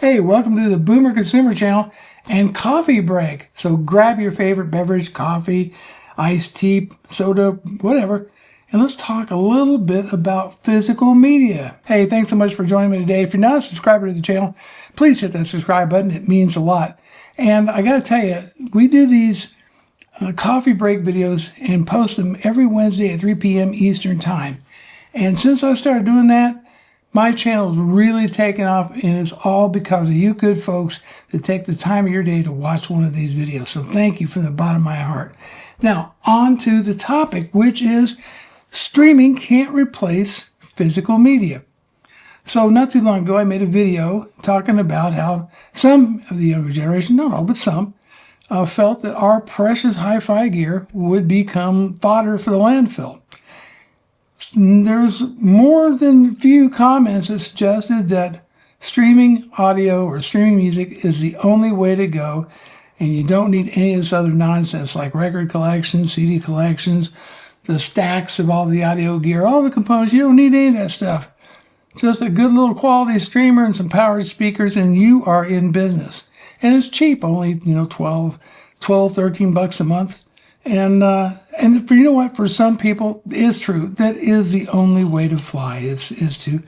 Hey, welcome to the Boomer Consumer Channel and coffee break. So grab your favorite beverage, coffee, iced tea, soda, whatever, and let's talk a little bit about physical media. Hey, thanks so much for joining me today. If you're not a subscriber to the channel, please hit that subscribe button. It means a lot. And I got to tell you, we do these coffee break videos and post them every Wednesday at 3 p.m. Eastern Time. And since I started doing that, my channel's really taken off, and it's all because of you good folks that take the time of your day to watch one of these videos. So thank you from the bottom of my heart. Now, on to the topic, which is streaming can't replace physical media. So not too long ago, I made a video talking about how some of the younger generation, not all, but some, felt that our precious hi-fi gear would become fodder for the landfill. There's more than a few comments that suggested that streaming audio or streaming music is the only way to go, and you don't need any of this other nonsense like record collections, CD collections, the stacks of all the audio gear, all the components. You don't need any of that stuff. Just a good little quality streamer and some powered speakers, and you are in business. And it's cheap, only 13 bucks a month. And for, you know what, for some people, it's true. That is the only way to fly is to,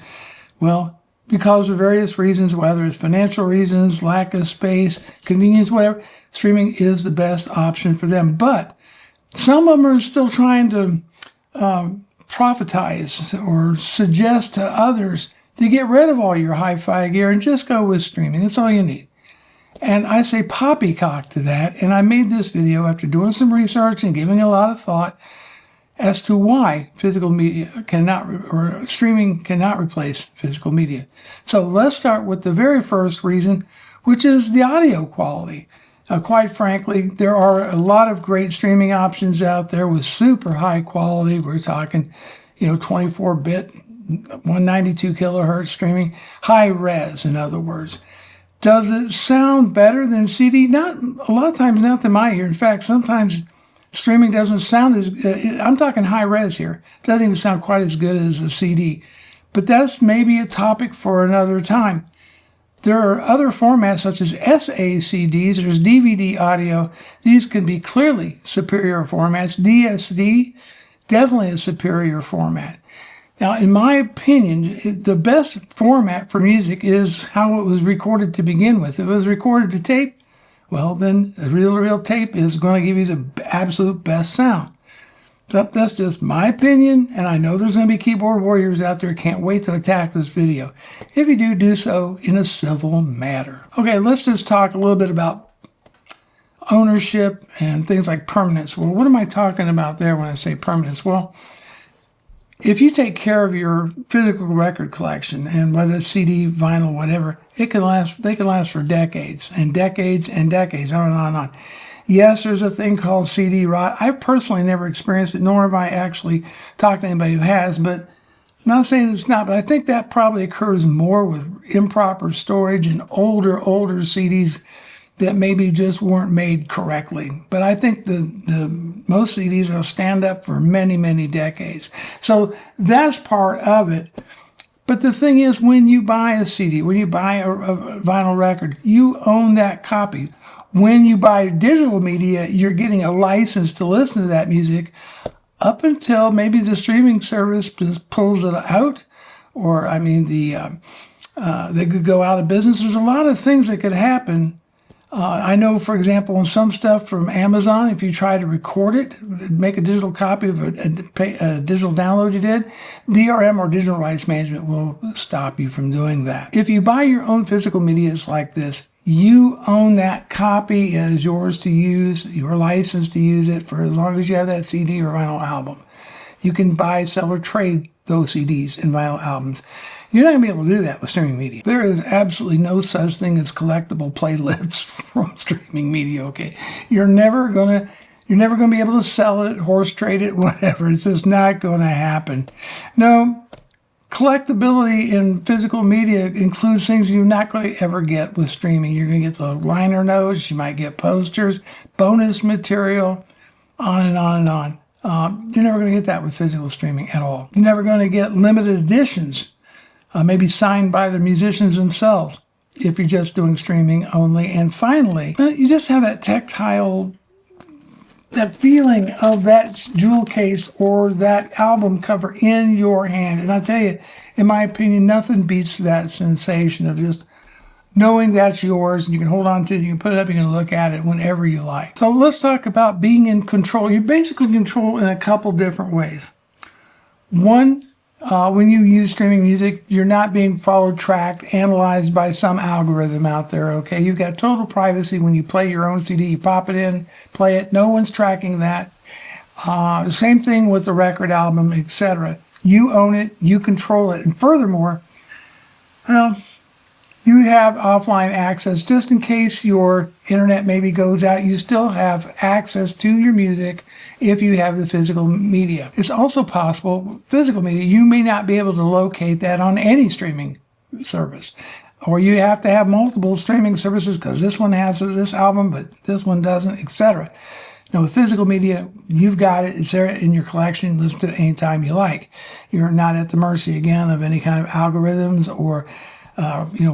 well, because of various reasons, whether it's financial reasons, lack of space, convenience, whatever, streaming is the best option for them. But some of them are still trying to profitize or suggest to others to get rid of all your hi-fi gear and just go with streaming. That's all you need. And I say poppycock to that, and I made this video after doing some research and giving a lot of thought as to why physical media cannot, or streaming cannot replace physical media. So let's start with the very first reason, which is the audio quality. Quite frankly, there are a lot of great streaming options out there with super high quality. We're talking, 24-bit, 192 kilohertz streaming, high res, in other words. Does it sound better than CD? Not a lot of times, not to my ear. In fact, sometimes streaming doesn't sound as I'm talking high res here. It doesn't even sound quite as good as a CD. But that's maybe a topic for another time. There are other formats such as SACDs. There's DVD audio. These can be clearly superior formats. DSD, definitely a superior format. Now, in my opinion, the best format for music is how it was recorded to begin with. If it was recorded to tape, well, then a real tape is going to give you the absolute best sound. So that's just my opinion, and I know there's going to be keyboard warriors out there. Can't wait to attack this video. If you do, do so in a civil manner. Okay, let's just talk a little bit about ownership and things like permanence. Well, what am I talking about there when I say permanence? Well, if you take care of your physical record collection, and whether it's CD, vinyl, whatever, they can last for decades and decades and decades, on and on and on. Yes, there's a thing called CD rot. I've personally never experienced it, nor have I actually talked to anybody who has, but I'm not saying it's not, but I think that probably occurs more with improper storage and older CDs that maybe just weren't made correctly. But I think the most CDs will stand up for many, many decades. So that's part of it. But the thing is, when you buy a CD, when you buy a vinyl record, you own that copy. When you buy digital media, you're getting a license to listen to that music up until maybe the streaming service just pulls it out, or they could go out of business. There's a lot of things that could happen. I know, for example, on some stuff from Amazon, if you try to record it, make a digital copy of a digital download you did, DRM or digital rights management will stop you from doing that. If you buy your own physical media, it's like this. You own that copy as yours to use, your license to use it for as long as you have that CD or vinyl album. You can buy, sell, or trade those CDs and vinyl albums. You're not going to be able to do that with streaming media. There is absolutely no such thing as collectible playlists from streaming media, okay? You're never going to be able to sell it, horse trade it, whatever. It's just not going to happen. No, collectability in physical media includes things you're not going to ever get with streaming. You're going to get the liner notes, you might get posters, bonus material, on and on and on. You're never going to get that with physical streaming at all. You're never going to get limited editions, maybe signed by the musicians themselves. if you're just doing streaming only. And finally, you just have that tactile, that feeling of that jewel case or that album cover in your hand. And I tell you, in my opinion, nothing beats that sensation of just knowing that's yours and you can hold on to it, you can put it up, you can look at it whenever you like. So let's talk about being in control. You're basically in control in a couple different ways. One, when you use streaming music, you're not being followed, tracked, analyzed by some algorithm out there, okay? You've got total privacy when you play your own CD. You pop it in, play it. No one's tracking that. Same thing with the record album, etc. You own it. You control it. And furthermore, well, you have offline access. Just in case your internet maybe goes out, you still have access to your music if you have the physical media. It's also possible, physical media, you may not be able to locate that on any streaming service. Or you have to have multiple streaming services because this one has this album, but this one doesn't, etc. Now, with physical media, you've got it. It's there in your collection. Listen to it anytime you like. You're not at the mercy, again, of any kind of algorithms or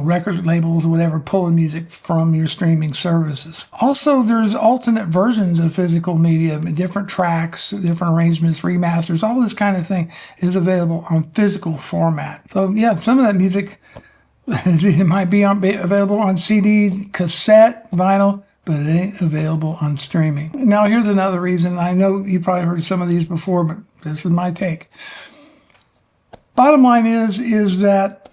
record labels or whatever, pulling music from your streaming services. Also, there's alternate versions of physical media, different tracks, different arrangements, remasters, all this kind of thing is available on physical format. So yeah, some of that music, it might be available on CD, cassette, vinyl, but it ain't available on streaming. Now, here's another reason. I know you probably heard some of these before, but this is my take. Bottom line is that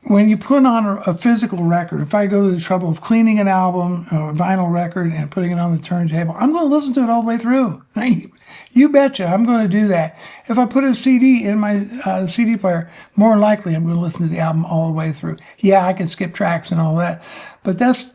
when you put on a physical record, if I go to the trouble of cleaning an album or a vinyl record and putting it on the turntable, I'm going to listen to it all the way through. You betcha, I'm going to do that. If I put a CD in my CD player, more likely I'm going to listen to the album all the way through. Yeah, I can skip tracks and all that, but that's,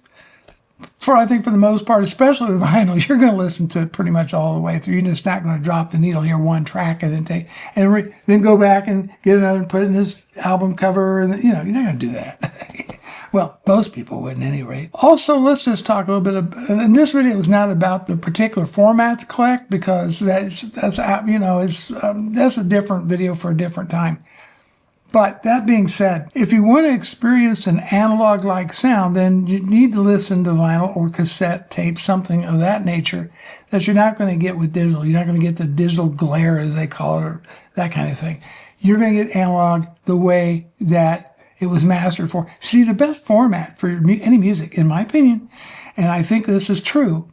I think for the most part, especially with vinyl, you're going to listen to it pretty much all the way through. You're just not going to drop the needle, hear one track and then go back and get another and put it in this album cover. And you're not going to do that. Well, most people would, at any rate. Also, let's just talk a little bit and this video is not about the particular format to collect because that's a different video for a different time. But that being said, if you want to experience an analog-like sound, then you need to listen to vinyl or cassette tape, something of that nature, that you're not going to get with digital. You're not going to get the digital glare, as they call it, or that kind of thing. You're going to get analog the way that it was mastered for. See, the best format for any music, in my opinion, and I think this is true,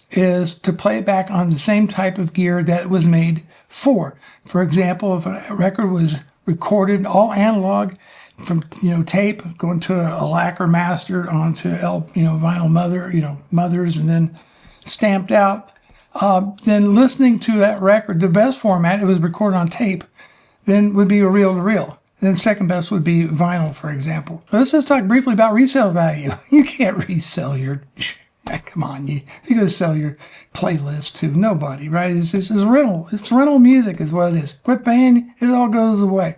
is to play it back on the same type of gear that it was made for. For example, if a record was recorded all analog from tape going to a lacquer master onto vinyl mothers and then stamped out, then listening to that record, the best format, it was recorded on tape, then would be a reel-to-reel. Then second best would be vinyl, for example. Let's just talk briefly about resale value. You can't resell your come on, you're going to sell your playlist to nobody, right? It's rental. It's rental music is what it is. Quit paying, it all goes away.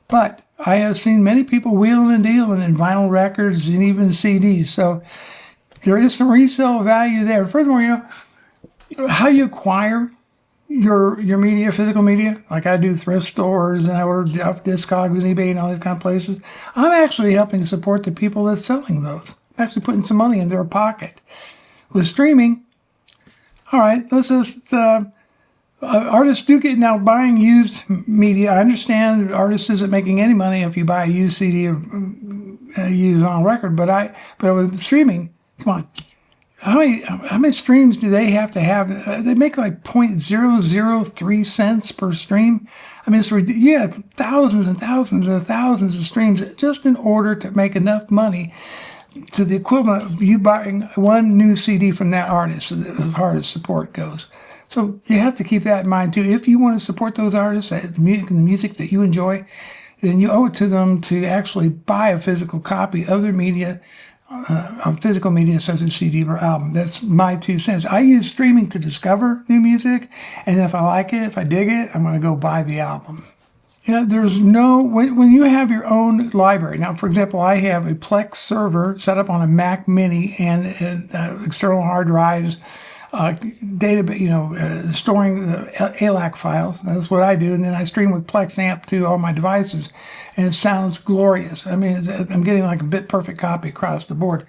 But I have seen many people wheeling and dealing in vinyl records and even CDs. So there is some resale value there. Furthermore, how you acquire your media, physical media, like I do thrift stores and I order off Discogs and eBay and all these kind of places. I'm actually helping support the people that's selling those. Actually putting some money in their pocket. With streaming, all right, let's just, artists do get now buying used media. I understand artists isn't making any money if you buy a used CD or used on record, but with streaming, come on, how many streams do they have to have? They make like 0.003 cents per stream. I mean, you have thousands and thousands and thousands of streams just in order to make enough money to the equivalent of you buying one new CD from that artist, as far as support goes. So you have to keep that in mind too. If you want to support those artists, the music that you enjoy, then you owe it to them to actually buy a physical copy of their media, on physical media such as CD or album. That's my 2 cents. I use streaming to discover new music, and if I like it, if I dig it, I'm going to go buy the album. There's when you have your own library. Now, for example, I have a Plex server set up on a Mac Mini and external hard drives, data, storing the ALAC files. That's what I do. And then I stream with Plex Amp to all my devices, and it sounds glorious. I mean, I'm getting like a bit perfect copy across the board.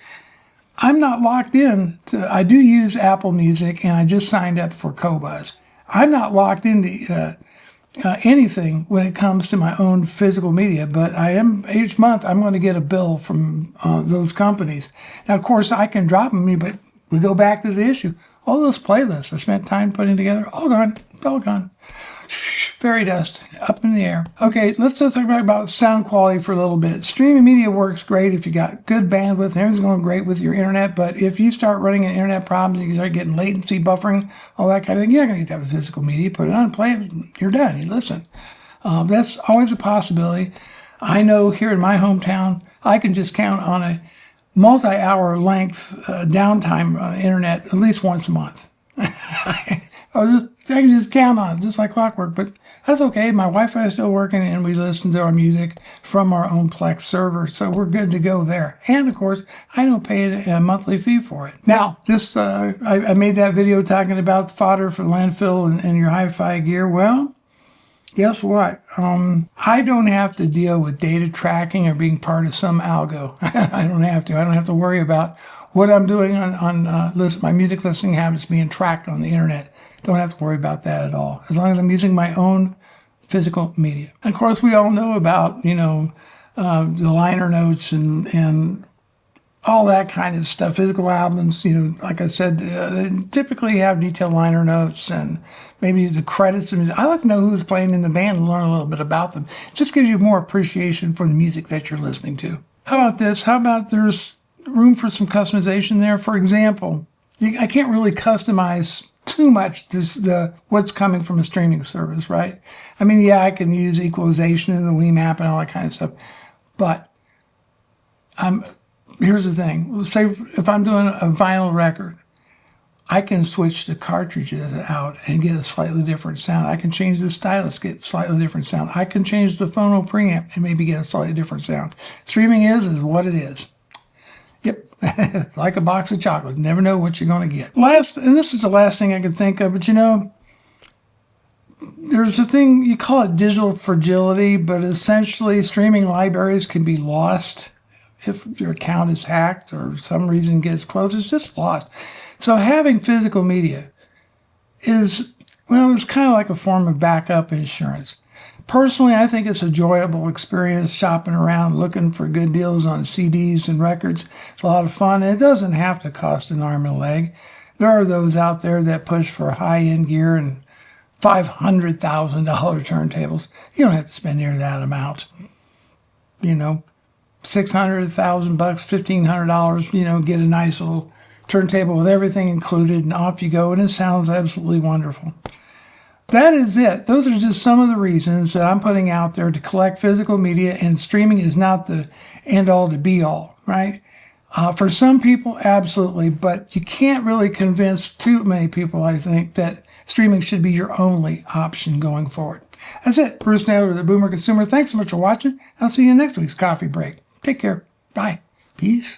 I'm not locked in to, I do use Apple Music, and I just signed up for Qobuz. I'm not locked into anything when it comes to my own physical media, but I am, each month I'm going to get a bill from those companies. Now, of course, I can drop them, but we go back to the issue. All those playlists I spent time putting together, all gone. Fairy dust, up in the air. Okay, let's just talk about sound quality for a little bit. Streaming media works great if you got good bandwidth and everything's going great with your internet, but if you start running into internet problems, you start getting latency, buffering, all that kind of thing, you're not going to get that with physical media. Put it on, play it, you're done, you listen. That's always a possibility. I know here in my hometown, I can just count on a multi-hour length downtime on the internet at least once a month. I can just count on it, just like clockwork, but that's okay. My Wi-Fi is still working, and we listen to our music from our own Plex server, so we're good to go there. And, of course, I don't pay a monthly fee for it. Now, I made that video talking about fodder for landfill and your hi-fi gear. Well, guess what? I don't have to deal with data tracking or being part of some algo. I don't have to. I don't have to worry about what I'm doing on my music listening habits being tracked on the internet. Don't have to worry about that at all, as long as I'm using my own physical media. And of course, we all know about, the liner notes and all that kind of stuff. Physical albums, like I said, they typically have detailed liner notes and maybe the credits. I like to know who's playing in the band and learn a little bit about them. It just gives you more appreciation for the music that you're listening to. How about this? How about there's room for some customization there? For example, I can't really customize too much what's coming from a streaming service, right? I mean, yeah, I can use equalization in the Wii-map and all that kind of stuff, but here's the thing. Say if I'm doing a vinyl record, I can switch the cartridges out and get a slightly different sound. I can change the stylus, get a slightly different sound. I can change the phono preamp and maybe get a slightly different sound. Streaming is what it is. Yep, like a box of chocolate. Never know what you're going to get. And this is the last thing I can think of, but there's a thing, you call it digital fragility, but essentially streaming libraries can be lost if your account is hacked or some reason gets closed. It's just lost. So having physical media it's kind of like a form of backup insurance. Personally, I think it's a enjoyable experience shopping around, looking for good deals on CDs and records. It's a lot of fun, and it doesn't have to cost an arm and a leg. There are those out there that push for high-end gear and $500,000 turntables. You don't have to spend near that amount. $600, $1,000, $1,500, get a nice little turntable with everything included, and off you go, and it sounds absolutely wonderful. That is it. Those are just some of the reasons that I'm putting out there to collect physical media, and streaming is not the end-all to be-all, right? For some people, absolutely, but you can't really convince too many people, I think, that streaming should be your only option going forward. That's it. Bruce Naylor, the Boomer Consumer. Thanks so much for watching. I'll see you in next week's coffee break. Take care. Bye. Peace.